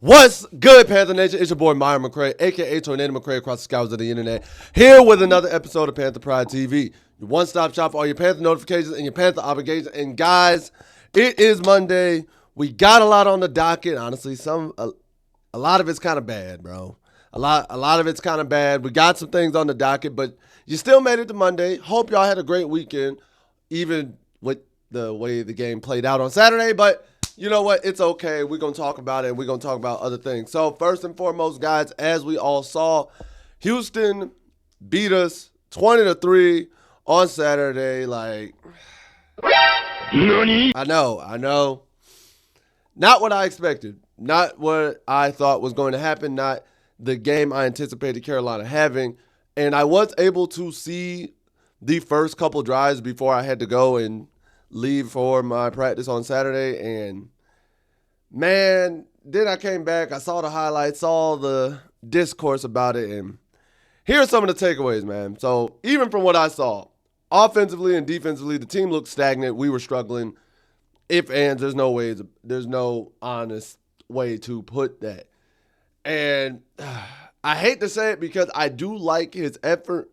What's good, Panther Nation? It's your boy, Myron McRae, a.k.a. Tornado McRae across the skies of the internet, here with another episode of Panther Pride TV, your one-stop shop for all your Panther notifications and your Panther obligations. And guys, it is Monday. We got a lot on the docket. Honestly, a lot of it's kind of bad, bro. A lot of it's kind of bad. We got some things on the docket, but you still made it to Monday. Hope y'all had a great weekend, even with the way the game played out on Saturday, but you know what? It's okay. We're going to talk about it, and we're going to talk about other things. So, first and foremost, guys, as we all saw, Houston beat us 20-3 on Saturday. Like, Nani? I know. Not what I expected. Not what I thought was going to happen. Not the game I anticipated Carolina having. And I was able to see the first couple drives before I had to go and leave for my practice on Saturday, and man, then I came back, I saw the highlights, saw the discourse about it, and here are some of the takeaways, man. So even from what I saw, offensively and defensively, the team looked stagnant. We were struggling. There's no honest way to put that. And I hate to say it because I do like his effort,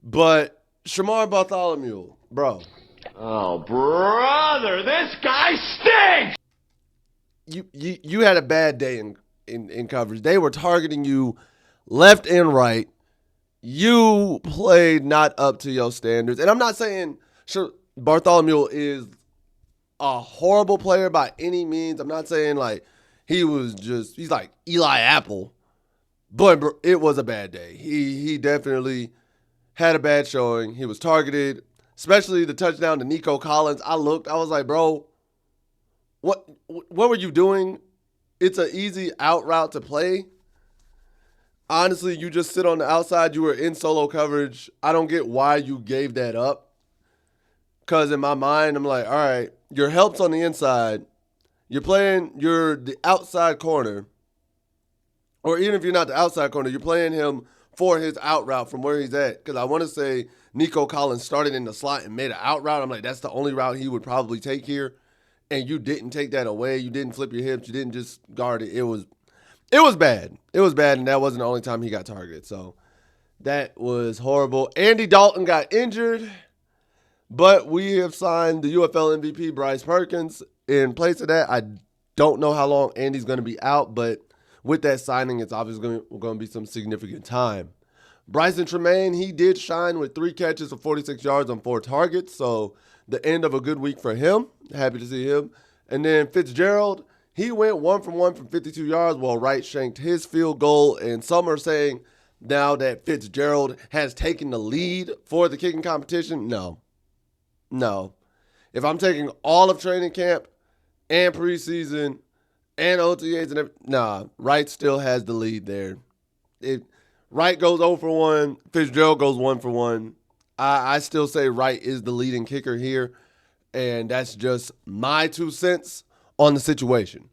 but Shamar Bartholomew, bro. Oh, brother, this guy stinks! You had a bad day in coverage. They were targeting you left and right. You played not up to your standards. And I'm not saying Bartholomew is a horrible player by any means. I'm not saying like he's like Eli Apple. But it was a bad day. He definitely had a bad showing. He was targeted. Especially the touchdown to Nico Collins. I was like, bro, what were you doing? It's an easy out route to play. Honestly, you just sit on the outside. You were in solo coverage. I don't get why you gave that up. Because in my mind, I'm like, all right, your help's on the inside. You're the outside corner. Or even if you're not the outside corner, you're playing him for his out route from where he's at. Because I want to say Nico Collins started in the slot and made an out route. I'm like, that's the only route he would probably take here. And you didn't take that away. You didn't flip your hips. You didn't just guard it. It was bad. It was bad, and that wasn't the only time he got targeted. So that was horrible. Andy Dalton got injured, but we have signed the UFL MVP, Bryce Perkins, in place of that. I don't know how long Andy's going to be out, but with that signing, it's obviously going to be some significant time. Bryson Tremaine, he did shine with 3 catches for 46 yards on 4 targets, so the end of a good week for him. Happy to see him. And then Fitzgerald, he went 1 for 1 from 52 yards while Wright shanked his field goal, and some are saying now that Fitzgerald has taken the lead for the kicking competition. No. If I'm taking all of training camp and preseason and OTAs and Wright still has the lead there. Wright goes 0 for 1. Fitzgerald goes 1 for 1. I still say Wright is the leading kicker here, and that's just my 2 cents on the situation.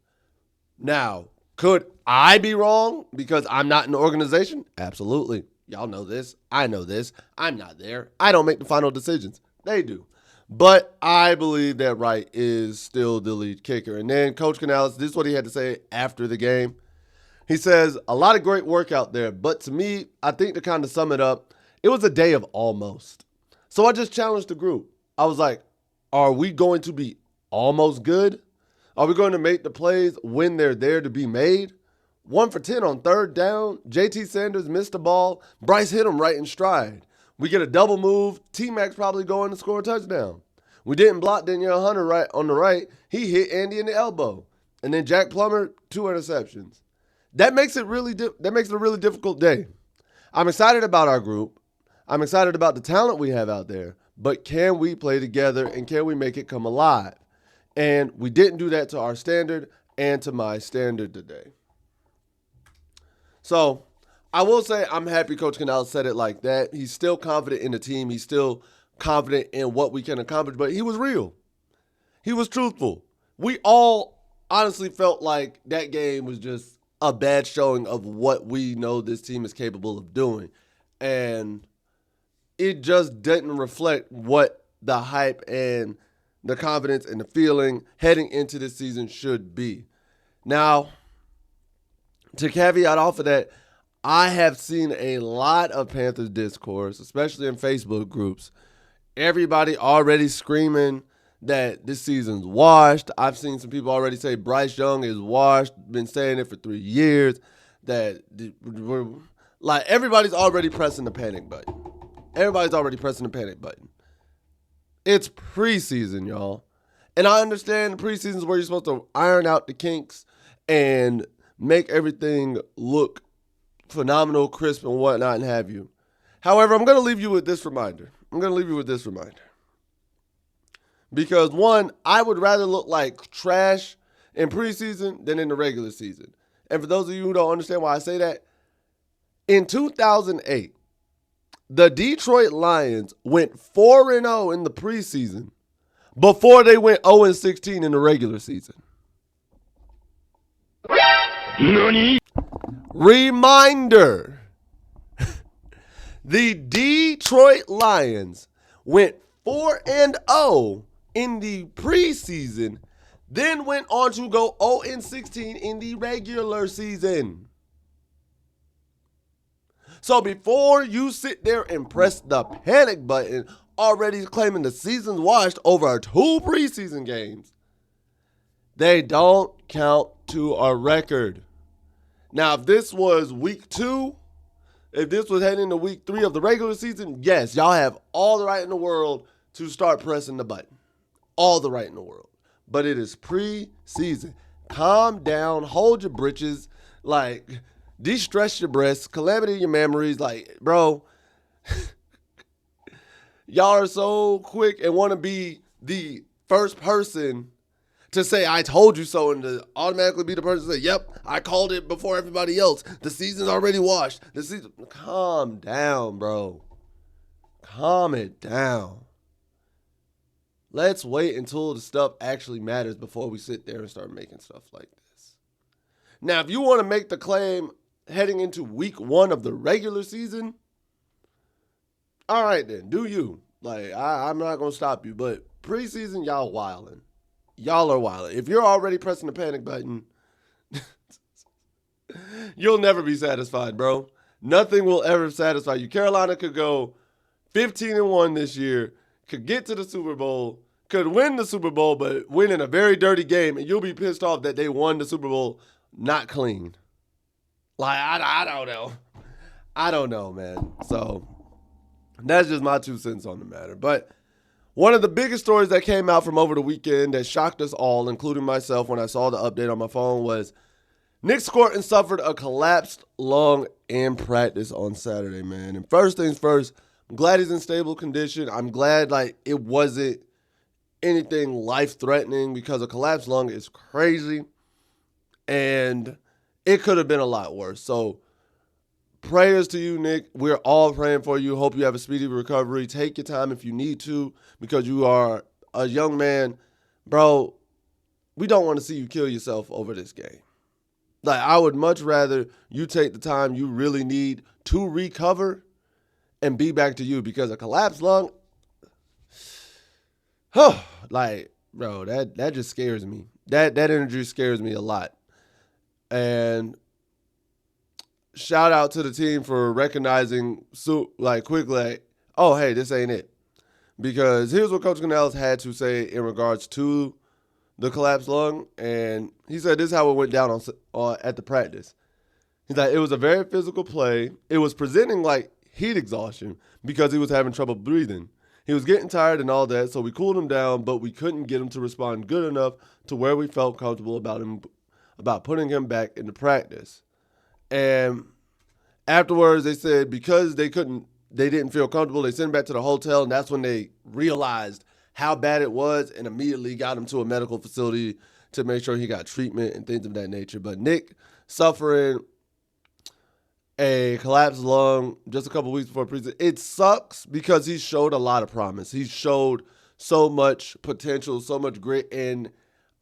Now, could I be wrong because I'm not in the organization? Absolutely. Y'all know this. I know this. I'm not there. I don't make the final decisions. They do. But I believe that Wright is still the lead kicker. And then Coach Canales, this is what he had to say after the game. He says, a lot of great work out there, but to me, I think to kind of sum it up, it was a day of almost. So I just challenged the group. I was like, are we going to be almost good? Are we going to make the plays when they're there to be made? 1 for 10 on 3rd down. JT Sanders missed the ball. Bryce hit him right in stride. We get a double move. T-Mac's probably going to score a touchdown. We didn't block Danielle Hunter right on the right. He hit Andy in the elbow. And then Jack Plummer, 2 interceptions. That makes it a really difficult day. I'm excited about our group. I'm excited about the talent we have out there. But can we play together and can we make it come alive? And we didn't do that to our standard and to my standard today. So I will say I'm happy Coach Canales said it like that. He's still confident in the team. He's still confident in what we can accomplish. But he was real. He was truthful. We all honestly felt like that game was just a bad showing of what we know this team is capable of doing. And it just didn't reflect what the hype and the confidence and the feeling heading into this season should be. Now, to caveat off of that, I have seen a lot of Panthers discourse, especially in Facebook groups. Everybody already screaming that this season's washed. I've seen some people already say Bryce Young is washed. Been saying it for 3 years. That like everybody's already pressing the panic button. Everybody's already pressing the panic button. It's preseason, y'all. And I understand the preseason is where you're supposed to iron out the kinks and make everything look phenomenal, crisp, and whatnot, and have you. However, I'm going to leave you with this reminder. Because, one, I would rather look like trash in preseason than in the regular season. And for those of you who don't understand why I say that, in 2008, the Detroit Lions went 4-0 in the preseason before they went 0-16 in the regular season. Nani? Reminder. The Detroit Lions went 4-0 in the preseason, then went on to go 0-16 in the regular season. So before you sit there and press the panic button, already claiming the season's washed over 2 preseason games, they don't count to a record. Now, if this was week 2, if this was heading into week 3 of the regular season, yes, y'all have all the right in the world to start pressing the button. All the right in the world. But it is preseason. Calm down, hold your britches, like, de-stress your breasts, calamity your memories. Like, bro, y'all are so quick and want to be the first person to say, I told you so, and to automatically be the person to say, yep, I called it before everybody else. The season's already washed. Calm down, bro. Calm it down. Let's wait until the stuff actually matters before we sit there and start making stuff like this. Now, if you want to make the claim heading into week 1 of the regular season, all right then, do you. Like, I'm not going to stop you, but preseason, y'all wildin'. Y'all are wildin'. If you're already pressing the panic button, you'll never be satisfied, bro. Nothing will ever satisfy you. Carolina could go 15-1 this year, could get to the Super Bowl, could win the Super Bowl, but win in a very dirty game, and you'll be pissed off that they won the Super Bowl not clean. Like, I don't know. I don't know, man. So, that's just my 2 cents on the matter. But one of the biggest stories that came out from over the weekend that shocked us all, including myself when I saw the update on my phone, was Nic Scourton suffered a collapsed lung in practice on Saturday, man. And first things first, I'm glad he's in stable condition. I'm glad, like, it wasn't anything life-threatening, because a collapsed lung is crazy, and it could have been a lot worse. So prayers to you, Nick. We're all praying for you. Hope you have a speedy recovery. Take your time if you need to, because you are a young man. Bro, we don't want to see you kill yourself over this game. Like, I would much rather you take the time you really need to recover and be back to you, because a collapsed lung, like, bro, that just scares me. That energy scares me a lot. And shout out to the team for recognizing quickly, like, oh, hey, this ain't it. Because here's what Coach Canales had to say in regards to the collapsed lung. And he said this is how it went down at the practice. He's like, it was a very physical play. It was presenting like heat exhaustion because he was having trouble breathing. He was getting tired and all that, so we cooled him down, but we couldn't get him to respond good enough to where we felt comfortable about putting him back into practice. And afterwards, they said because they didn't feel comfortable, they sent him back to the hotel, and that's when they realized how bad it was and immediately got him to a medical facility to make sure he got treatment and things of that nature. But Nick suffering a collapsed lung just a couple weeks before preseason. It sucks because he showed a lot of promise. He showed so much potential, so much grit, and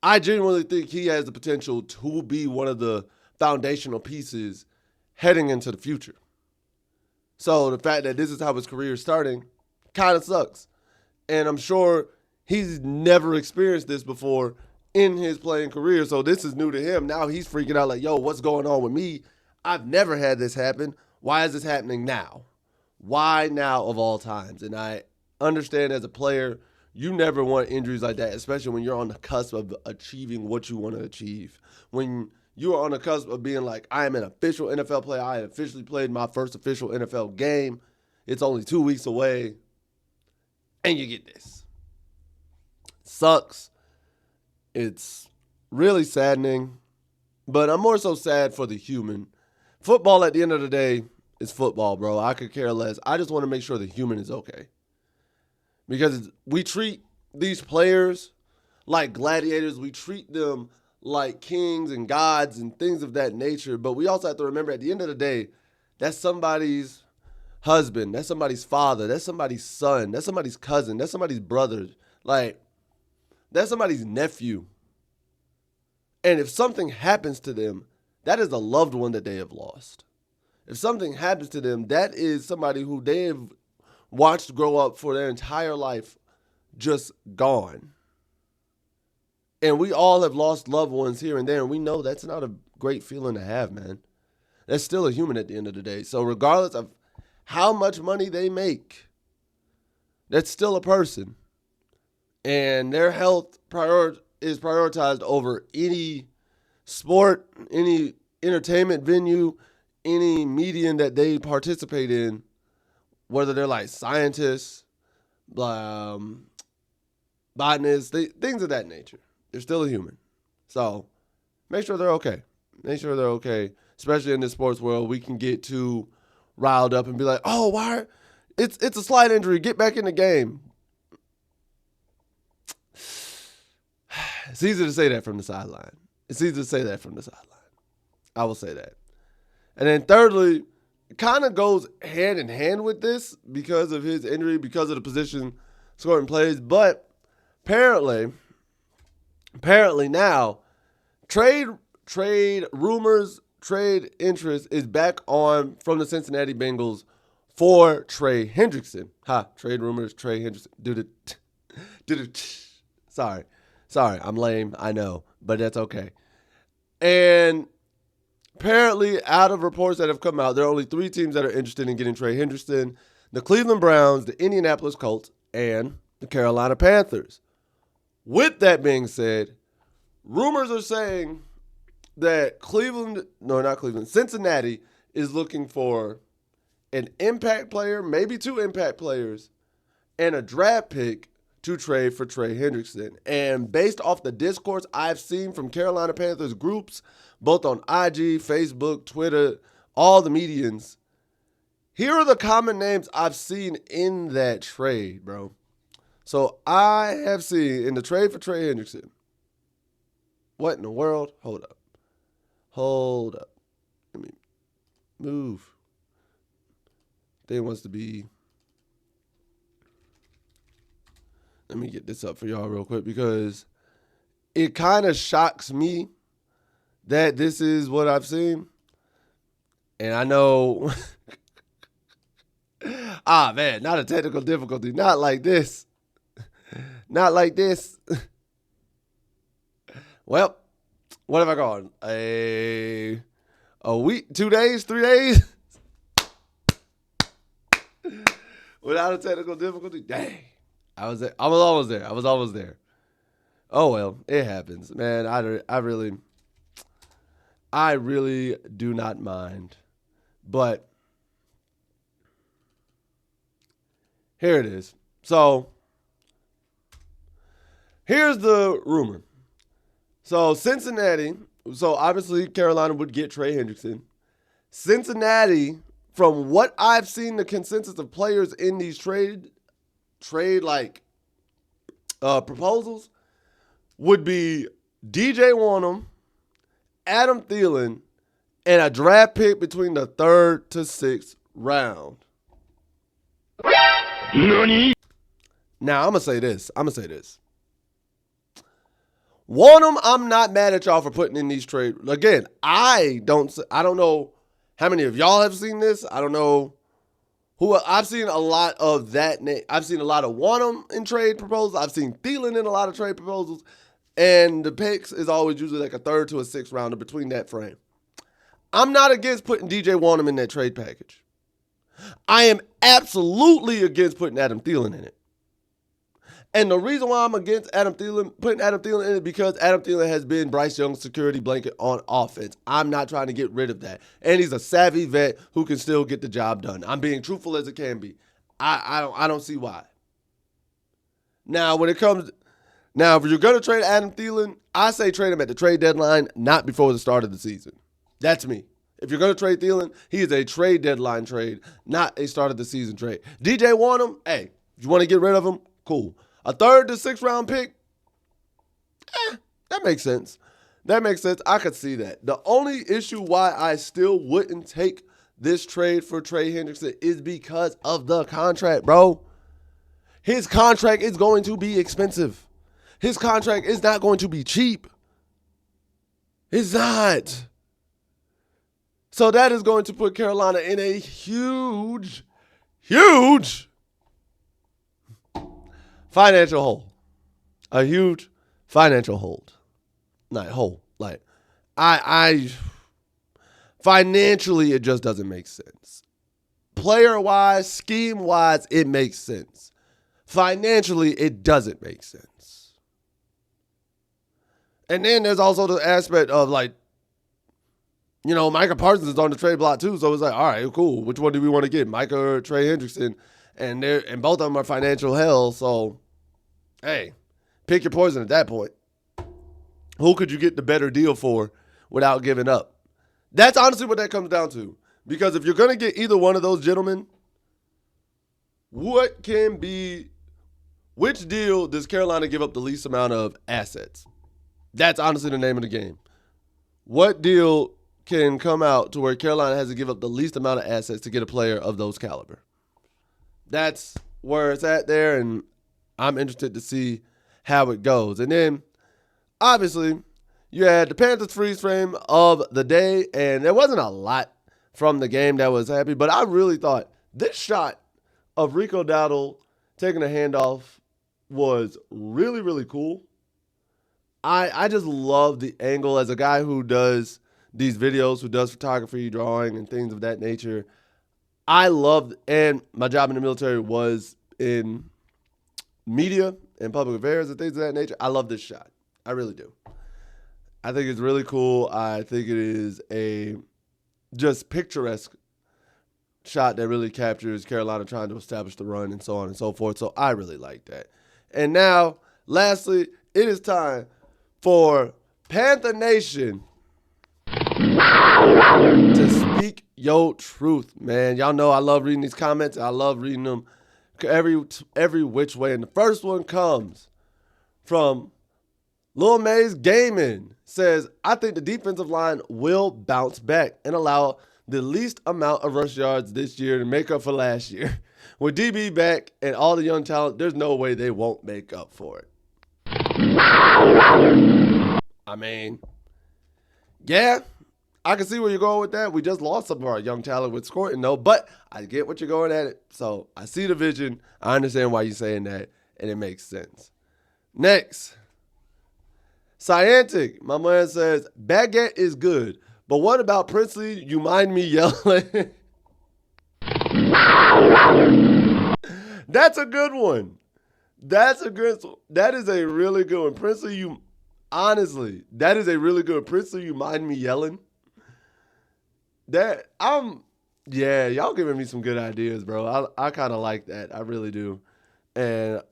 I genuinely think he has the potential to be one of the foundational pieces heading into the future. So the fact that this is how his career is starting kind of sucks. And I'm sure he's never experienced this before in his playing career. So this is new to him. Now he's freaking out like, yo, what's going on with me? I've never had this happen. Why is this happening now? Why now of all times? And I understand as a player, you never want injuries like that, especially when you're on the cusp of achieving what you want to achieve. When you are on the cusp of being like, I am an official NFL player. I officially played my first official NFL game. It's only 2 weeks away. And you get this. Sucks. It's really saddening. But I'm more so sad for the human. Football at the end of the day is football, bro. I could care less. I just want to make sure the human is okay. Because we treat these players like gladiators. We treat them like kings and gods and things of that nature. But we also have to remember at the end of the day, that's somebody's husband. That's somebody's father. That's somebody's son. That's somebody's cousin. That's somebody's brother. Like, that's somebody's nephew. And if something happens to them, that is a loved one that they have lost. If something happens to them, that is somebody who they have watched grow up for their entire life, just gone. And we all have lost loved ones here and there, and we know that's not a great feeling to have, man. That's still a human at the end of the day. So regardless of how much money they make, that's still a person. And their health is prioritized over any sport, any entertainment venue, any medium that they participate in, whether they're like scientists, botanists, things of that nature. They're still a human. So make sure they're okay. Make sure they're okay, especially in this sports world. We can get too riled up and be like, oh, why? It's a slight injury. Get back in the game. It's easy to say that from the sideline. It's easy to say that from the sideline. I will say that. And then thirdly, it kind of goes hand in hand with this because of his injury, because of the position Scourton plays. But apparently now, trade rumors, trade interest is back on from the Cincinnati Bengals for Trey Hendrickson. Trade rumors, Trey Hendrickson. Sorry, I'm lame, I know, but that's okay. And apparently, out of reports that have come out, there are only 3 teams that are interested in getting Trey Hendrickson: the Cleveland Browns, the Indianapolis Colts, and the Carolina Panthers. With that being said, rumors are saying that Cincinnati is looking for an impact player, maybe 2 impact players, and a draft pick to trade for Trey Hendrickson. And based off the discourse I've seen from Carolina Panthers groups, both on IG, Facebook, Twitter, all the medians, here are the common names I've seen in that trade, bro. So I have seen in the trade for Trey Hendrickson. What in the world? Hold up. Let me move. They wants to be. Let me get this up for y'all real quick because it kind of shocks me that this is what I've seen. And I know, man, not a technical difficulty. Not like this. Not like this. Well, what have I gone? A week, 2 days, 3 days? Without a technical difficulty? Dang. I was almost there. Oh, well, it happens. Man, I really do not mind. But here it is. So, here's the rumor. So, Cincinnati, so obviously Carolina would get Trey Hendrickson. Cincinnati, from what I've seen, the consensus of players in these trade proposals would be DJ Wonnum, Adam Thielen, and a draft pick between the 3rd to 6th round. Nani? Now, I'm going to say this. Wonnum, I'm not mad at y'all for putting in these trades. Again, I don't know how many of y'all have seen this. I don't know who. I've seen a lot of that name. I've seen a lot of Wonnum in trade proposals. I've seen Thielen in a lot of trade proposals. And the picks is always usually like a third to a sixth rounder between that frame. I'm not against putting DJ Wanham in that trade package. I am absolutely against putting Adam Thielen in it. And the reason why I'm against putting Adam Thielen in it, because Adam Thielen has been Bryce Young's security blanket on offense. I'm not trying to get rid of that. And he's a savvy vet who can still get the job done. I'm being truthful as it can be. I don't see why. Now, if you're going to trade Adam Thielen, I say trade him at the trade deadline, not before the start of the season. That's me. If you're going to trade Thielen, he is a trade deadline trade, not a start of the season trade. DJ Wanham, hey, if you want to get rid of him, cool. A third to sixth round pick, that makes sense. That makes sense. I could see that. The only issue why I still wouldn't take this trade for Trey Hendrickson is because of the contract, bro. His contract is going to be expensive. His contract is not going to be cheap. It's not. So that is going to put Carolina in a huge financial hole. A huge financial hold. Not hole. Like, financially, it just doesn't make sense. Player-wise, scheme-wise, it makes sense. Financially, it doesn't make sense. And then there's also the aspect of, like, you know, Micah Parsons is on the trade block too, so it's like, all right, cool. Which one do we want to get, Micah or Trey Hendrickson? And both of them are financial hell, so, hey, pick your poison at that point. Who could you get the better deal for without giving up? That's honestly what that comes down to. Because if you're going to get either one of those gentlemen, which deal does Carolina give up the least amount of assets? That's honestly the name of the game. What deal can come out to where Carolina has to give up the least amount of assets to get a player of those caliber? That's where it's at there, and I'm interested to see how it goes. And then, obviously, you had the Panthers freeze frame of the day, and there wasn't a lot from the game that was happy, but I really thought this shot of Rico Dowdle taking a handoff was really, really cool. I just love the angle as a guy who does these videos, who does photography, drawing, and things of that nature. And my job in the military was in media and public affairs and things of that nature. I love this shot. I really do. I think it's really cool. I think it is a just picturesque shot that really captures Carolina trying to establish the run and so on and so forth. So I really like that. And now, lastly, it is time for Panther Nation to speak your truth, man. Y'all know I love reading these comments. I love reading them every which way. And the first one comes from Lil Maze Gaming. Says, I think the defensive line will bounce back and allow the least amount of rush yards this year to make up for last year. With DB back and all the young talent, there's no way they won't make up for it. I mean, yeah, I can see where you're going with that. We just lost some of our young talent with Scourton, though, but I get what you're going at it. So I see the vision. I understand why you're saying that, and it makes sense. Next. Scientic, my man says, baguette is good, but what about Princely? You mind me yelling? That's a good one. That is a really good one. Princely, that is a really good one. Princely, you mind me yelling? Y'all giving me some good ideas, bro. I kind of like that. I really do. And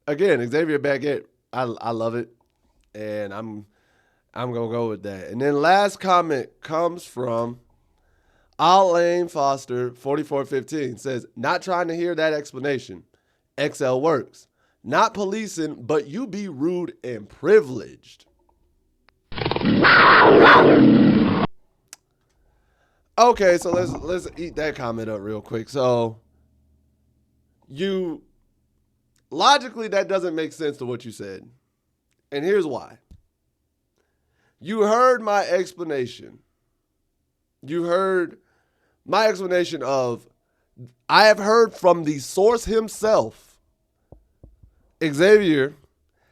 again, Xavier Baguette, I love it. And I'm going to go with that. And then last comment comes from Alain Foster, 4415, says, not trying to hear that explanation. XL works. Not policing, but you be rude and privileged. Okay, so let's eat that comment up real quick. So logically, that doesn't make sense to what you said. And here's why. You heard my explanation. You heard my explanation of, I have heard from the source himself, Xavier,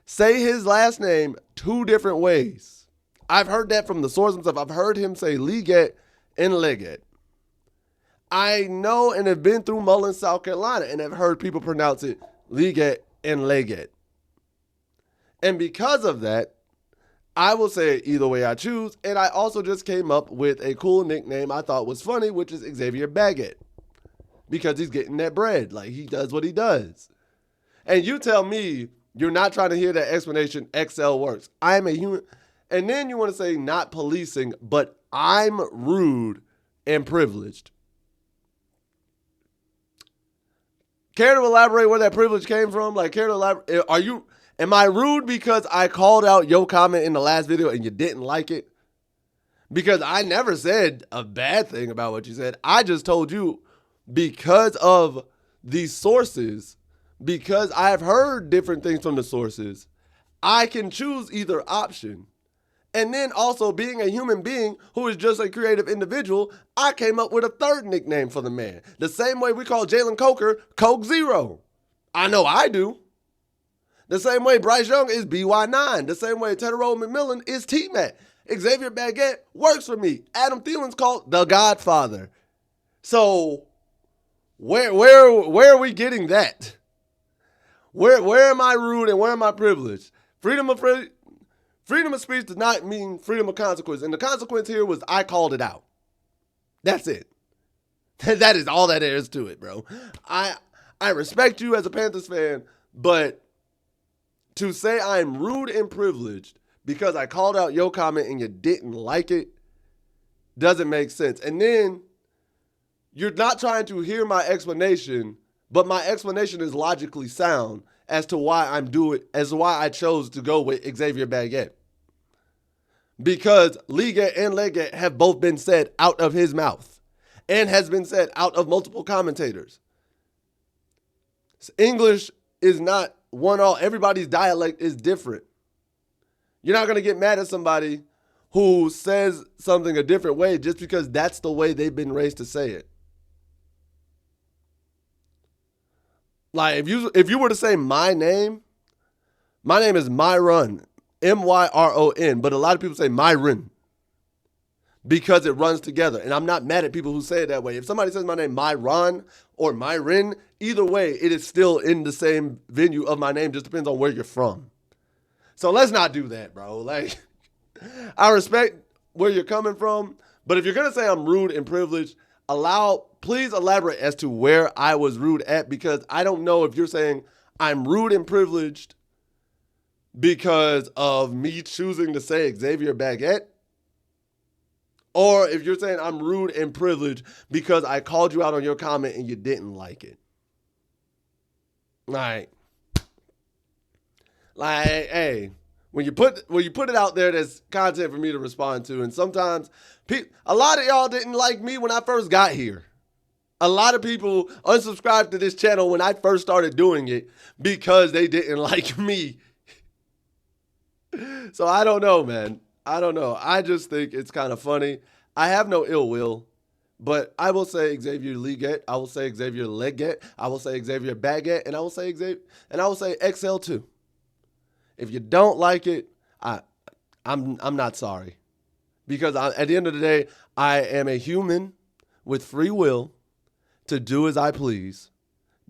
say his last name 2 different ways. I've heard that from the source himself. I've heard him say Liget and Leggett. I know and have been through Mullins, South Carolina, and have heard people pronounce it Liget and Leggett. And because of that, I will say it either way I choose. And I also just came up with a cool nickname I thought was funny, which is Xavier Baguette. Because he's getting that bread. Like, he does what he does. And you tell me you're not trying to hear that explanation, XL works. I am a human. And then you want to say not policing, but I'm rude and privileged. Care to elaborate where that privilege came from? Like, care to elaborate? Am I rude because I called out your comment in the last video and you didn't like it? Because I never said a bad thing about what you said. I just told you because of these sources, because I've heard different things from the sources, I can choose either option. And then also being a human being who is just a creative individual, I came up with a third nickname for the man. The same way we call Jalen Coker Coke Zero. I know I do. The same way Bryce Young is BY9. The same way Tedero McMillan is T-Mac. Xavier Baguette works for me. Adam Thielen's called the Godfather. So where are we getting that? Where am I rude and where am I privileged? Freedom of speech does not mean freedom of consequence. And the consequence here was I called it out. That's it. That is all that there is to it, bro. I respect you as a Panthers fan, but to say I'm rude and privileged because I called out your comment and you didn't like it doesn't make sense. And then you're not trying to hear my explanation, but my explanation is logically sound as to why why I chose to go with Xavier Baguette. Because Liga and Leggett have both been said out of his mouth and has been said out of multiple commentators. English is not one all. Everybody's dialect is different. You're not going to get mad at somebody who says something a different way just because that's the way they've been raised to say it. Like, if you were to say my name is Myron, Myron, but a lot of people say Myron because it runs together. And I'm not mad at people who say it that way. If somebody says my name Myron or Myron, either way, it is still in the same venue of my name. Just depends on where you're from. So let's not do that, bro. Like, I respect where you're coming from, but if you're going to say I'm rude and privileged, please elaborate as to where I was rude at, because I don't know if you're saying I'm rude and privileged because of me choosing to say Xavier Baguette, or if you're saying I'm rude and privileged because I called you out on your comment and you didn't like it. Like, hey, when you put it out there, there's content for me to respond to. And sometimes a lot of y'all didn't like me when I first got here. A lot of people unsubscribed to this channel when I first started doing it because they didn't like me. So I don't know, man. I don't know. I just think it's kind of funny. I have no ill will, but I will say Xavier Leggett. I will say Xavier Leggett. I will say Xavier Baguette, and I will say XL too. If you don't like it, I'm not sorry, because at the end of the day, I am a human with free will to do as I please,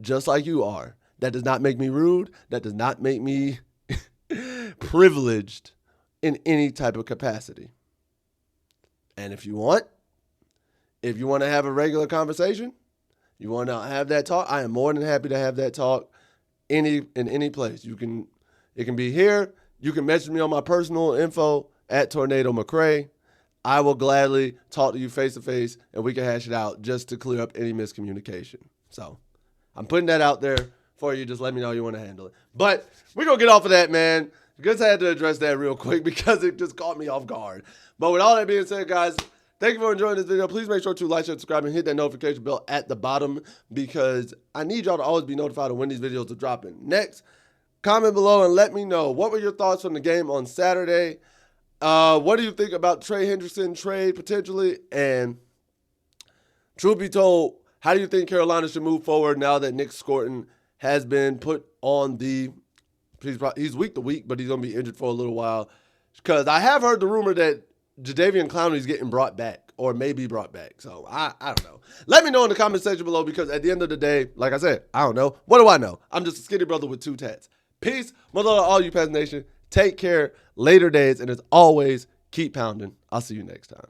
just like you are. That does not make me rude. That does not make me privileged in any type of capacity. And if you want to have a regular conversation, you want to have that talk, I am more than happy to have that talk in any place. It can be here. You can message me on my personal info at Tornado McRae. I will gladly talk to you face to face and we can hash it out just to clear up any miscommunication. So I'm putting that out there for you. Just let me know how you want to handle it. But we're going to get off of that, man. Just had to address that real quick because it just caught me off guard. But with all that being said, guys, thank you for enjoying this video. Please make sure to like, share, subscribe, and hit that notification bell at the bottom because I need y'all to always be notified of when these videos are dropping. Next, comment below and let me know, what were your thoughts from the game on Saturday? What do you think about Trey Hendrickson trade potentially? And truth be told, how do you think Carolina should move forward now that Nic Scourton has been put on the He's week to week, but he's going to be injured for a little while. Because I have heard the rumor that Jadeveon Clowney's getting brought back or may be brought back. So I don't know. Let me know in the comment section below because at the end of the day, like I said, I don't know. What do I know? I'm just a skinny brother with 2 tats. Peace. Much love to all you Pats Nation. Take care. Later days. And as always, keep pounding. I'll see you next time.